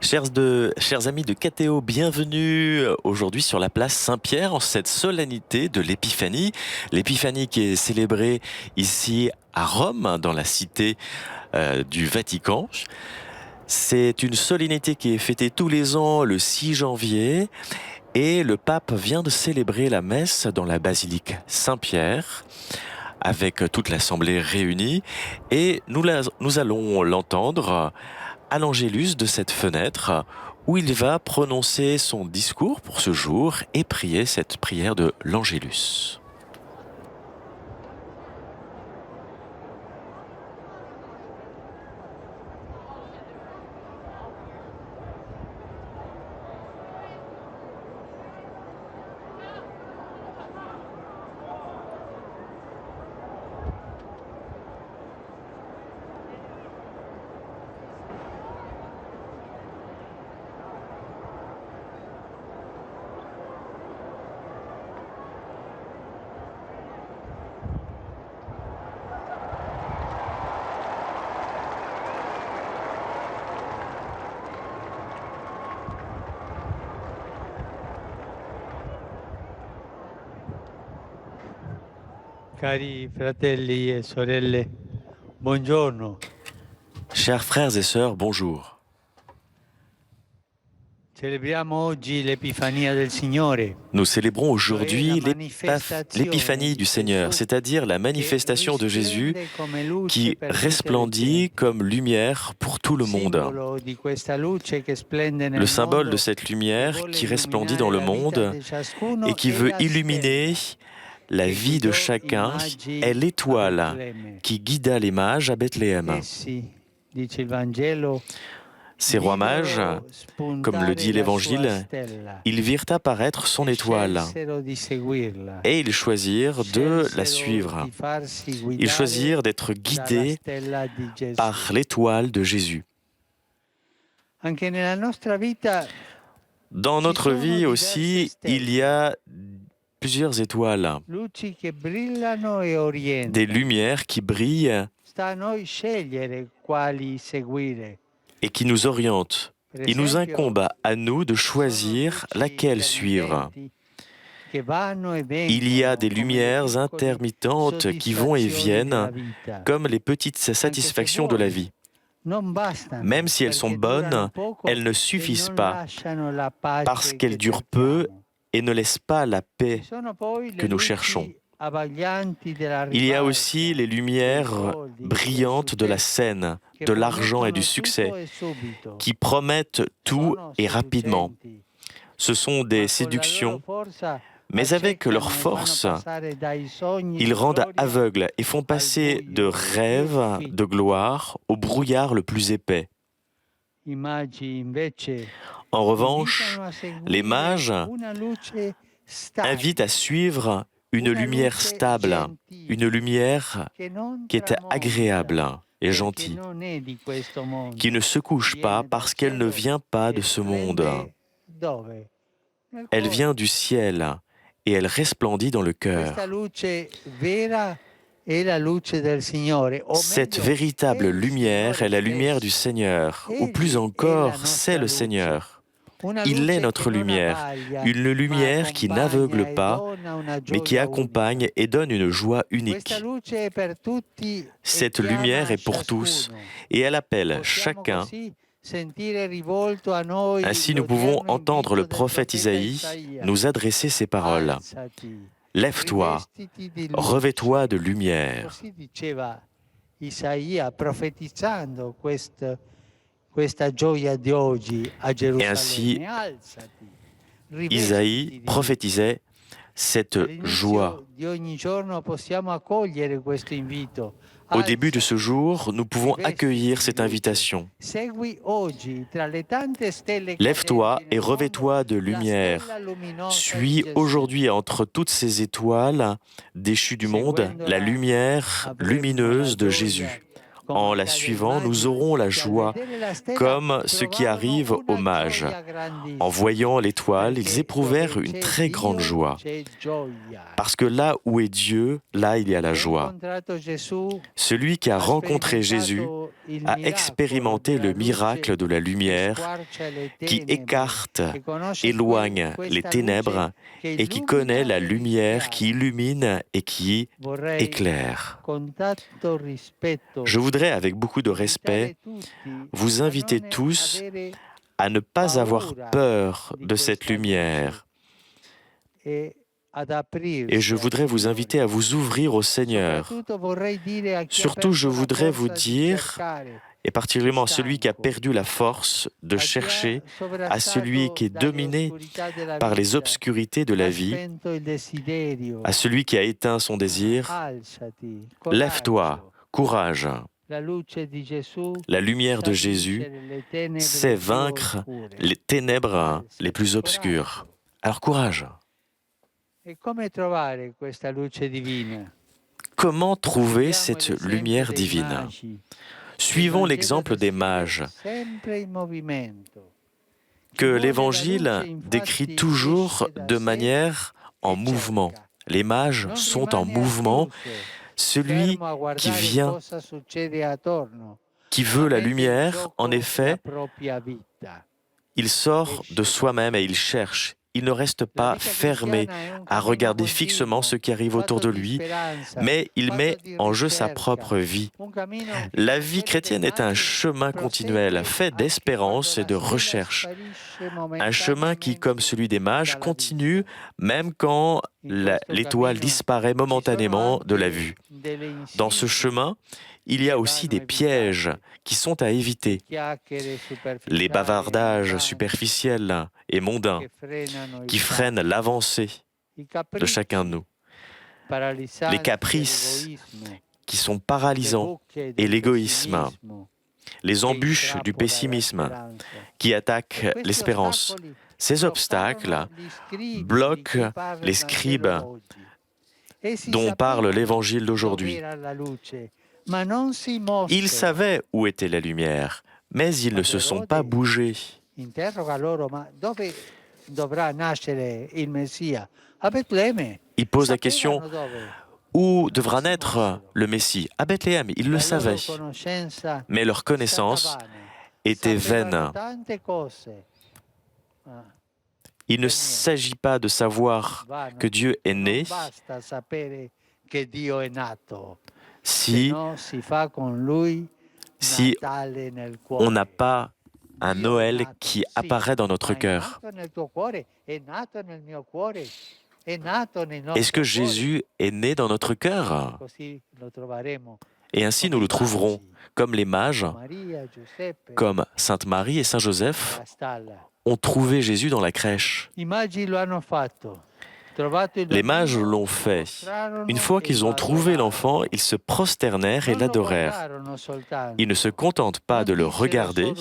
Chers amis de KTO, bienvenue aujourd'hui sur la place Saint-Pierre en cette solennité de l'Épiphanie. L'Épiphanie qui est célébrée ici à Rome, dans la cité du Vatican. C'est une solennité qui est fêtée tous les ans le 6 janvier et le pape vient de célébrer la messe dans la basilique Saint-Pierre avec toute l'assemblée réunie et nous allons l'entendre à l'Angélus de cette fenêtre où il va prononcer son discours pour ce jour et prier cette prière de l'Angélus. Cari fratelli e sorelle, buongiorno. Chers frères et sœurs, bonjour. Celebriamo oggi l'Epifania del Signore. Nous célébrons aujourd'hui l'épiphanie du Seigneur, c'est-à-dire la manifestation de Jésus qui resplendit comme lumière pour tout le monde. Le symbole de cette lumière qui resplendit dans le monde et qui veut illuminer la vie de chacun est l'étoile qui guida les mages à Bethléem. Ces rois mages, comme le dit l'Évangile, ils virent apparaître son étoile et ils choisirent de la suivre. Ils choisirent d'être guidés par l'étoile de Jésus. Dans notre vie aussi, il y a plusieurs étoiles, des lumières qui brillent et qui nous orientent. Il nous incombe à nous de choisir laquelle suivre. Il y a des lumières intermittentes qui vont et viennent, comme les petites satisfactions de la vie. Même si elles sont bonnes, elles ne suffisent pas, parce qu'elles durent peu et ne laissent pas la paix que nous cherchons. Il y a aussi les lumières brillantes de la scène, de l'argent et du succès, qui promettent tout et rapidement. Ce sont des séductions, mais avec leur force, ils rendent aveugles et font passer de rêves de gloire au brouillard le plus épais. En revanche, les mages invitent à suivre une lumière stable, une lumière qui est agréable et gentille, qui ne se couche pas parce qu'elle ne vient pas de ce monde. Elle vient du ciel et elle resplendit dans le cœur. Cette véritable lumière est la lumière du Seigneur, ou plus encore, c'est le Seigneur. Il est notre lumière, une lumière qui n'aveugle pas, mais qui accompagne et donne une joie unique. Cette lumière est pour tous, et elle appelle chacun. Ainsi, nous pouvons entendre le prophète Isaïe nous adresser ces paroles. Lève-toi, revêt-toi de lumière. Et ainsi, Isaïe prophétisait cette joie. Au début de ce jour, nous pouvons accueillir cette invitation. Lève-toi et revêt-toi de lumière. Suis aujourd'hui entre toutes ces étoiles déchues du monde la lumière lumineuse de Jésus. en la suivant, nous aurons la joie, comme ce qui arrive aux mages. En voyant l'étoile, ils éprouvèrent une très grande joie. Parce que là où est Dieu, là il y a la joie. Celui qui a rencontré Jésus a expérimenté le miracle de la lumière qui écarte, éloigne les ténèbres et qui connaît la lumière qui illumine et qui éclaire. Je voudrais, avec beaucoup de respect, vous inviter tous à ne pas avoir peur de cette lumière. Et je voudrais vous inviter à vous ouvrir au Seigneur. Surtout, je voudrais vous dire, et particulièrement à celui qui a perdu la force de chercher, à celui qui est dominé par les obscurités de la vie, à celui qui a éteint son désir, lève-toi, courage. La lumière de Jésus sait vaincre les ténèbres les plus obscures. Alors courage. Comment trouver cette lumière divine? Suivons l'exemple des mages, que l'Évangile décrit toujours de manière en mouvement. Les mages sont en mouvement. Celui qui vient, qui veut la lumière, en effet, il sort de soi-même et il cherche. Il ne reste pas fermé à regarder fixement ce qui arrive autour de lui, mais il met en jeu sa propre vie. La vie chrétienne est un chemin continuel, fait d'espérance et de recherche. Un chemin qui, comme celui des mages, continue même quand l'étoile disparaît momentanément de la vue. Dans ce chemin, il y a aussi des pièges qui sont à éviter. Les bavardages superficiels et mondains qui freinent l'avancée de chacun de nous. Les caprices qui sont paralysants et l'égoïsme. Les embûches du pessimisme qui attaquent l'espérance. Ces obstacles bloquent les scribes dont parle l'Évangile d'aujourd'hui. Ils savaient où était la lumière, mais ils ne se sont pas bougés. Ils posent la question, où devra naître le Messie? À Bethléem, ils le savaient, mais leur connaissance était vaine. Il ne s'agit pas de savoir que Dieu est né si on n'a pas un Noël qui apparaît dans notre cœur. Est-ce que Jésus est né dans notre cœur? Et ainsi nous le trouverons, comme les mages, comme Sainte Marie et Saint Joseph ont trouvé Jésus dans la crèche. Les mages l'ont fait. Une fois qu'ils ont trouvé l'enfant, ils se prosternèrent et l'adorèrent. Ils ne se contentent pas de le regarder.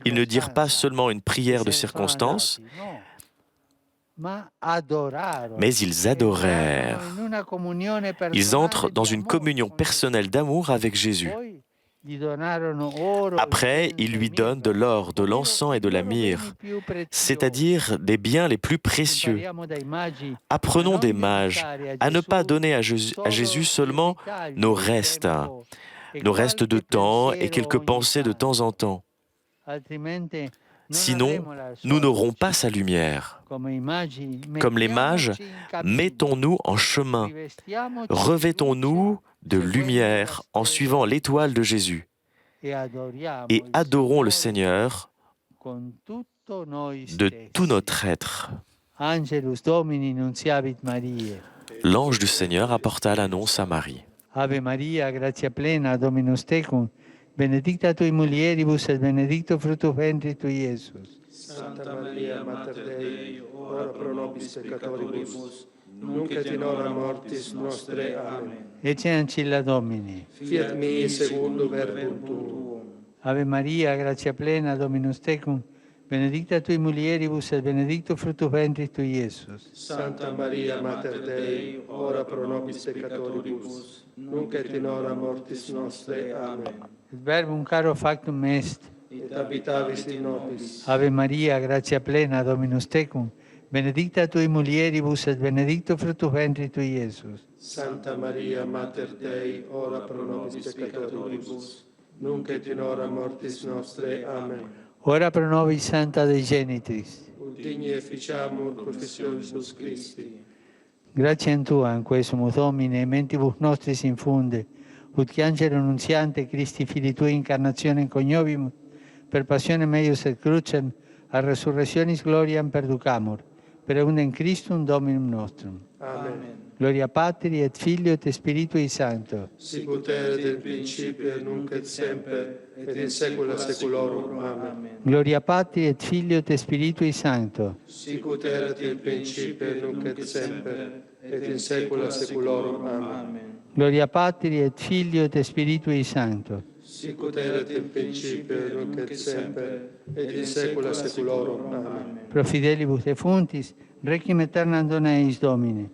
Ils ne dirent pas seulement une prière de circonstance, mais ils adorèrent. Ils entrent dans une communion personnelle d'amour avec Jésus. Après, ils lui donnent de l'or, de l'encens et de la myrrhe, c'est-à-dire des biens les plus précieux. Apprenons des mages à ne pas donner à Jésus seulement nos restes de temps et quelques pensées de temps en temps. Sinon, nous n'aurons pas sa lumière. Comme les mages, mettons-nous en chemin. Revêtons-nous de lumière en suivant l'étoile de Jésus. Et adorons le Seigneur de tout notre être. L'ange du Seigneur apporta l'annonce à Marie. Ave Maria, gratia plena, Dominus tecum, benedicta tui mulieribus et benedictus fructus ventris tui, Iesus. Santa Maria, Mater Dei, ora pro nobis peccatoribus, nunc et in hora mortis nostre. Amen. Ecce ancilla Domini. Fiat mi secundum verbum tuum. Ave Maria, gratia plena, Dominus tecum, benedicta tui mulieribus et benedictus fructus ventris tui, Iesus. Santa Maria, Mater Dei, ora pro nobis peccatoribus, nunc et in hora mortis nostre. Amen. Et verbum caro factum est. Et habitavis in nobis. Ave Maria, gratia plena, Dominus tecum, benedicta tui mulieribus et benedictus fructus ventris tui, Iesus. Santa Maria, Mater Dei, ora pro nobis peccatoribus, nunc et in hora mortis nostre. Amen. Ora pro nobis Santa Dei Genitris. Ut digni efficiamur confessionis Christi. Gratiam Tua, in quesum Domine, mentibus nostris infunde, ut che angelo nunziante Christi Fili Tui incarnationem coniovimus, per passionem eius et crucem, a resurrectionis gloriam perducamur, per eundem Christum Dominum nostrum. Amen. Gloria Patri et Filio et Spiritui Sancto. Sic ut erat in principio et nunc et semper, et in saecula saeculorum. Amen. Gloria Patri et Filio et Spiritui Sancto. Sic ut erat in principio et nunc et semper, et in saecula saeculorum. Amen. Gloria Patri et Filio et Spiritui Sancto. Sic ut erat in principio et nunc et semper, et in saecula saeculorum. Amen. Pro fidelibus defuntis, requiem aeternam dona eis Domine.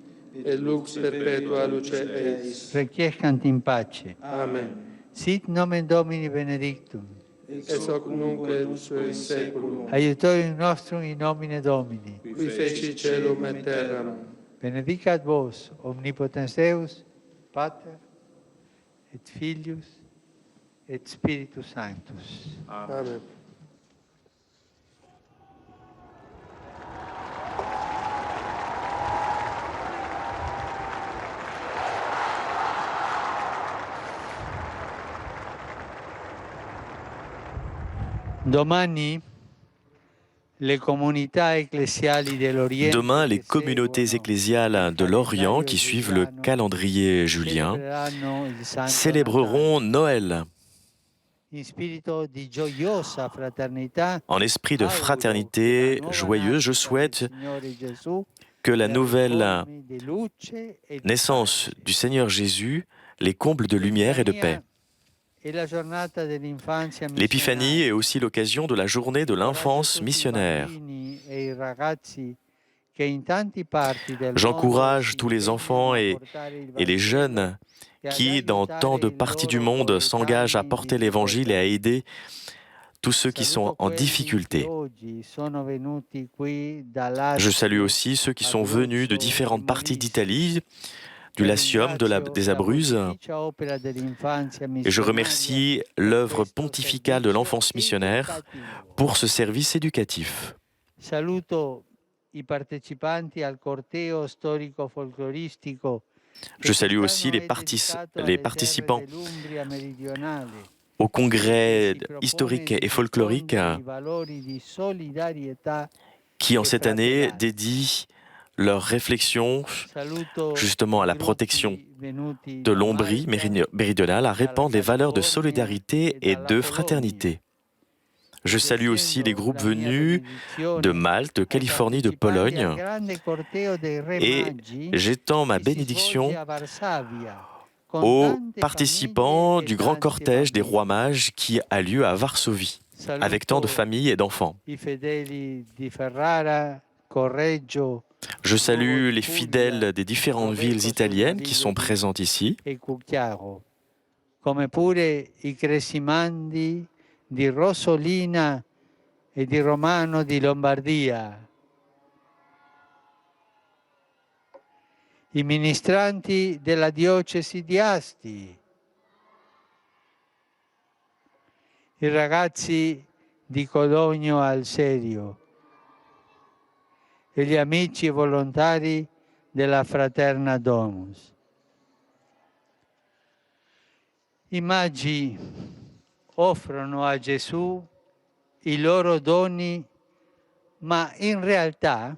Et lux perpetua luce eis. Requiescant in pace. Amen. Sit nomen Domini benedictum. Ex hoc nunc et usque in saeculum. Aiutorium nostrum in nomine Domini. Qui feci celum et terram. Benedicat vos, omnipotens Deus, Pater, et Filius, et Spiritus Sanctus. Amen. Domani, les comunità ecclesiali dell'Oriente Demain, les communautés ecclésiales de l'Orient qui suivent le calendrier julien célébreront Noël en esprit de fraternité joyeuse. Je souhaite que la nouvelle naissance du Seigneur Jésus les comble de lumière et de paix. L'épiphanie est aussi l'occasion de la journée de l'enfance missionnaire. J'encourage tous les enfants et les jeunes qui, dans tant de parties du monde, s'engagent à porter l'Évangile et à aider tous ceux qui sont en difficulté. Je salue aussi ceux qui sont venus de différentes parties d'Italie, du Latium, des Abruzzes, et je remercie l'œuvre pontificale de l'enfance missionnaire pour ce service éducatif. Je salue aussi les participants au congrès historique et folklorique qui, en cette année, dédient leur réflexion justement à la protection de l'Ombrie méridionale, à répandre les valeurs de solidarité et de fraternité. Je salue aussi les groupes venus de Malte, de Californie, de Pologne, et j'étends ma bénédiction aux participants du grand cortège des rois mages qui a lieu à Varsovie, avec tant de familles et d'enfants. Je salue les fidèles des différentes villes italiennes qui sont présentes ici, come pure i Cresimandi di Rosolina e di Romano di Lombardia, i ministranti della diocesi di Asti, i ragazzi di Codogno al Serio e gli amici e volontari della Fraterna Domus. I magi offrono a Gesù i loro doni, ma in realtà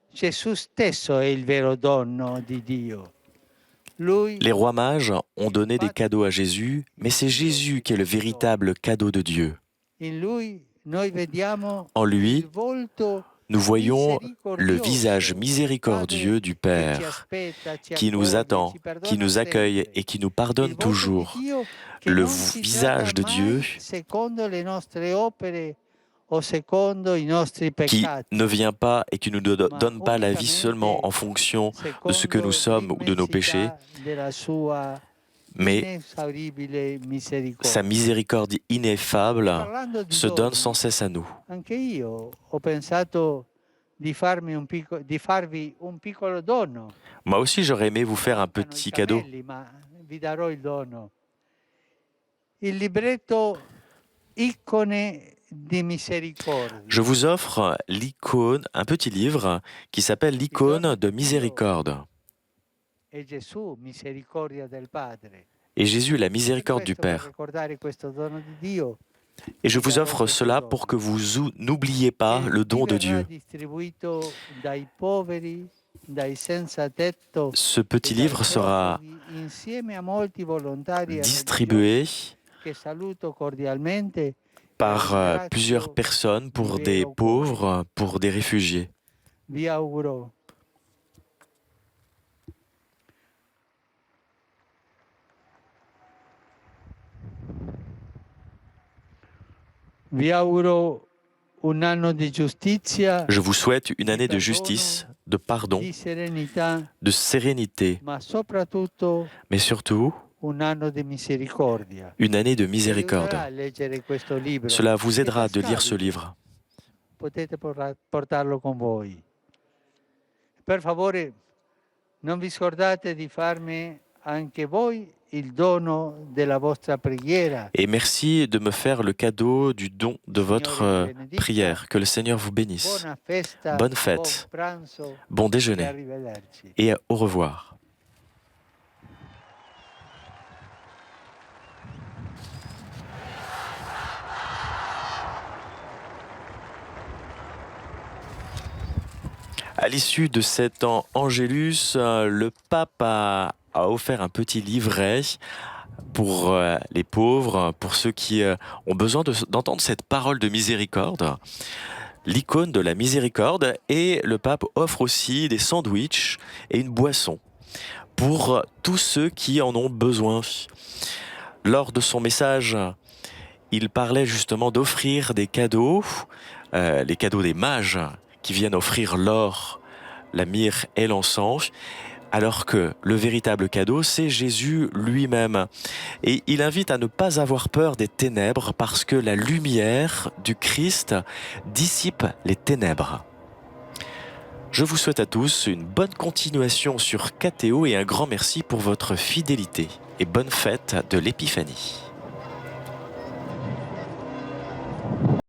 Gesù stesso è il vero dono di Dio. Les rois mages ont donné des cadeaux à Jésus, mais c'est Jésus qui est le véritable cadeau de Dieu. En lui, nous voyons le visage miséricordieux du Père qui nous attend, qui nous accueille et qui nous pardonne toujours. Le visage de Dieu qui ne vient pas et qui ne nous donne pas la vie seulement en fonction de ce que nous sommes ou de nos péchés, mais sa miséricorde ineffable se donne sans cesse à nous. Moi aussi, j'aurais aimé vous faire un petit cadeau. Je vous offre l'icône, un petit livre qui s'appelle l'icône de miséricorde. Et Jésus, la miséricorde du Père. Et je vous offre cela pour que vous n'oubliez pas le don de Dieu. Ce petit livre sera distribué par plusieurs personnes pour des pauvres, pour des réfugiés. Je vous souhaite une année de justice, de pardon, de sérénité, mais surtout une année de miséricorde. Cela vous aidera de lire ce livre. Per favore, non vi scordate di farmi anche voi il dono della vostra preghiera. Et merci de me faire le cadeau du don de votre prière. Que le Seigneur vous bénisse. Bonne fête, bon déjeuner et au revoir. À l'issue de cet Angélus, le pape a offert un petit livret pour les pauvres, pour ceux qui ont besoin d'entendre cette parole de miséricorde, l'icône de la miséricorde, et le pape offre aussi des sandwichs et une boisson pour tous ceux qui en ont besoin. Lors de son message, il parlait justement d'offrir des cadeaux, les cadeaux des mages, qui viennent offrir l'or, la myrrhe et l'encens, alors que le véritable cadeau, c'est Jésus lui-même. Et il invite à ne pas avoir peur des ténèbres, parce que la lumière du Christ dissipe les ténèbres. Je vous souhaite à tous une bonne continuation sur KTO et un grand merci pour votre fidélité. Et bonne fête de l'Épiphanie.